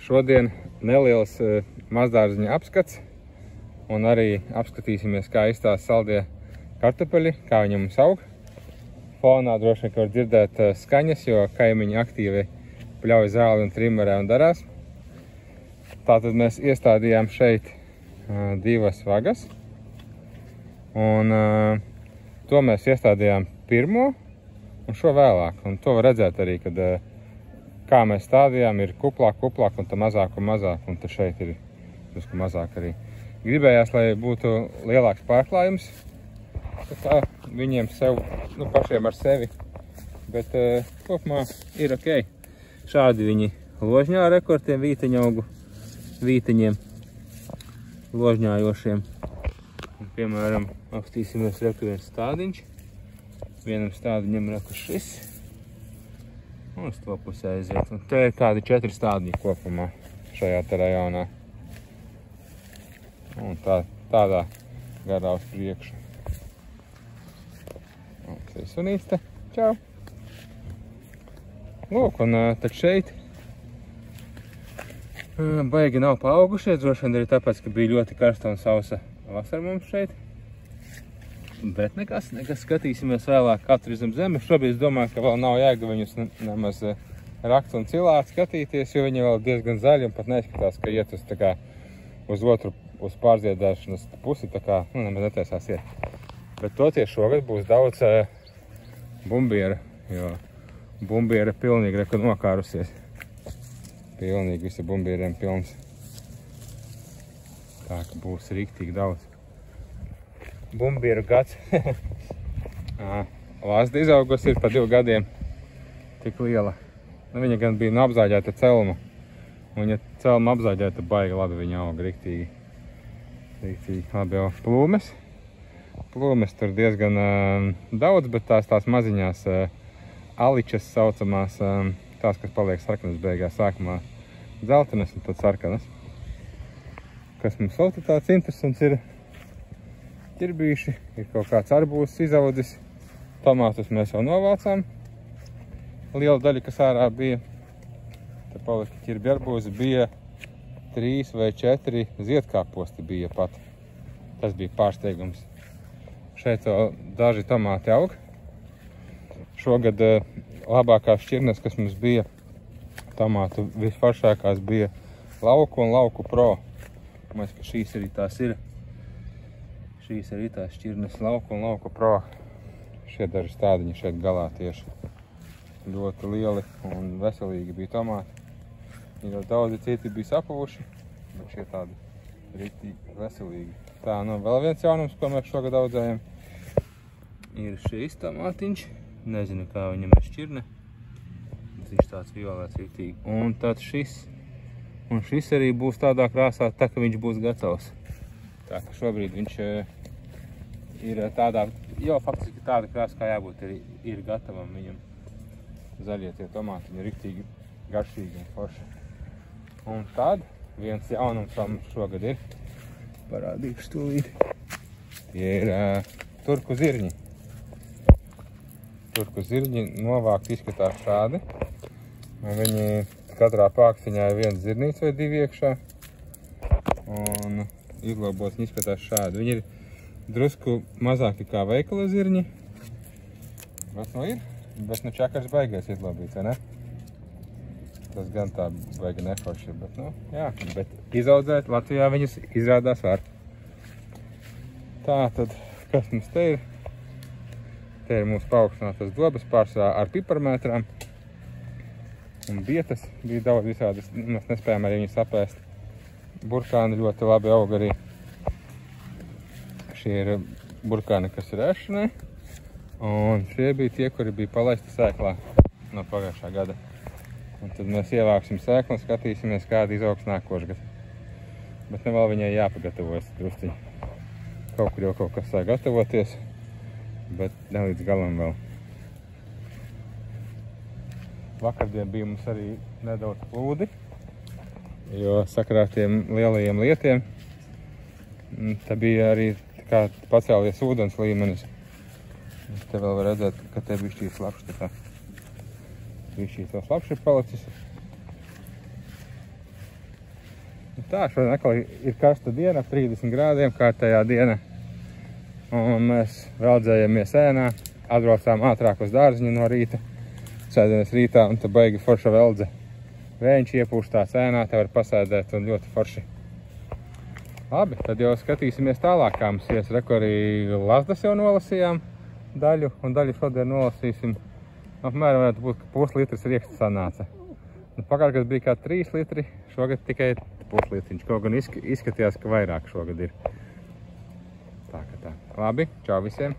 Šodien neliels mazdārziņa apskats. Un arī apskatīsimies, kā izstās saldie kartupeļi, kā viņi mums aug. Fonā droši vien, ka var dzirdēt skaņas, jo kaimiņi aktīvi pļauj zāli un trimerē un darās. Tātad mēs iestādījām šeit divas vagas. Un to mēs iestādījām pirmo un šo vēlāk. Un to var redzēt arī, kad kā mēs stādījām, ir kuplāk, un tā mazāk un mazāk. Un te šeit ir drusku mazāk arī. Gribējās, lai būtu lielāks pārklājums, tā kā viņiem sev, pašiem ar sevi, bet kopumā ir ok. Šādi viņi ložņā ar tiem vīteņaugu vīteņiem, ložņājošiem. Un, piemēram, apstīsimies reku viens stādiņš. Vienam stādiņam reku šis. Un uz to pusē aiziet. Un te ir kādi 4 stādiņi kopumā šajā te rajonā. Un tādā garā uz priekšu. Ok, sunīts te. Čau! Lūk, un tad šeit baigi nav paaugušies, droši vien arī tāpēc, ka bija ļoti karsta un sausa vasara mums šeit. Bet nekas, skatīsimies vēlāk katru zem zemes. Šobrīd es domāju, ka vēl nav jēga viņus nemaz rakt un cilāt skatīties, jo viņi vēl diezgan zaļi un pat neizskatās, ka iet uz, tā kā, uz pārziedēšanas pusi, tā kā, nemaz netaisās iet. Bet toties šogad būs daudz bumbiera, jo bumbiera pilnīgi reku nokārusies. Pilnīgi visi bumbieriem pilns. Tā ka būs riktīgi daudz. Bumbieru gads. Lāzda izaugusi ir pa 2 gadiem. Tik liela. Viņa gan bija apzāģēta celma. Un ja celma apzāģēta, baigi labi viņa aug riktīgi. Riktīgi labi jau plūmes. Plūmes tur diezgan daudz, bet tās maziņās aličas saucamās, tās, kas paliek sarkanas beigās, sākumā dzeltenas un tad sarkanas. Kas mums vēl tāds interesants ir ķirbīši, ir kaut kāds arbūs izaudzis, tomātus mēs jau novācām. Liela daļa, kas ārā bija, te palika ķirbi arbūzi, bija 3 vai 4 ziedkāposti bija pat. Tas bija pārsteigums. Šeit vēl daži tomāti aug. Šogad labākās šķirnes, kas mums bija, tomātu visforšākās bija Lauku un Lauku Pro. Mēs, ka šīs arī tās ir. Šīs arī tās šķirnes Lauku un Lauku Pro. Šie daži stādiņi šeit galā tieši. Ļoti lieli un veselīgi bija tomāti. Viņi daudzi citi bija sapuvuši, bet šie tādi rītīgi veselīgi. Tā, vēl viens jaunums, ko mēs šogad audzējam, ir šīs tomātiņš. Nezinu, kā viņam ir šķirne. Viņš tāds violēts rītīgi. Un tad šis. Un šis arī būs tādā krāsā, tā ka viņš būs gatavs. Tā ka šobrīd viņš ir tādā, jau faktiski tāda krāsa, kā jābūt, ir gatavam viņam. Zaļie tie tomātiņi ir rītīgi garšīgi un forši. Un tad viens jaunums mums šogad ir. Parādīšu tūlīt. Tie ir turku zirņi. Turku zirņi novākt izskatās šādi. Un viņi katrā pākstiņā ir viens zirnīts vai 2 iekšā. Un izglobos viņi izskatās šādi. Viņi ir drusku mazāki kā veikala zirņi. Bet čakars baigais izglobīts, vai ne? Tas gan tā baigi neforši, bet jā. Bet izaudzēt Latvijā viņus izrādās var. Tā tad, kas mums te ir? Te ir mūsu paaugstinātas dobas pārsvarā ar piparmētrām. Un bietas bija daudz visādas, mēs nespējām arī viņus apēst. Burkāni ļoti labi aug arī. Šie ir burkāni, kas ir ēšanai. Un šie bija tie, kuri bija palaisti sēklā no pagājušā gada. Un tad mēs ievāksim sēklu un skatīsimies, kāda izaugs nākošgad. Bet vēl viņai jāpagatavojas drusciņi. Kaut kur jau kaut kas sāk gatavoties, bet ne līdz galam vēl. Vakardien bija mums arī nedaudz plūdi, jo sakarā ar tiem lielajiem lietiem te bija arī kā pacēlies ūdens līmenis. Te vēl var redzēt, ka te bišķī slapš, tā kā bišķī to slapš ir palicis. Tā, šodien atkal ir karsta diena, 30 grādiem, kārtējā diena. Un mēs veldzējamies ēnā, atbraucām ātrāk uz dārziņu no rīta. Sēdiemies rītā un te baigi forša veldze. Vējiņš iepūš tāds ēnā, te var pasēdēt un ļoti forši. Labi, tad jau skatīsimies tālāk, kā mums ies. Reku arī lazdas jau nolasījām daļu, un daļu šodien nolasīsim. Apmēram varētu būt, ka puslitrs rieksts sanāca. Pagājušajā gadā bija kā 3 litri, šogad tikai puslitriņš. Kaut gan izskatījās, ka vairāk šogad ir. Tā kā tā. Labi, čau visiem!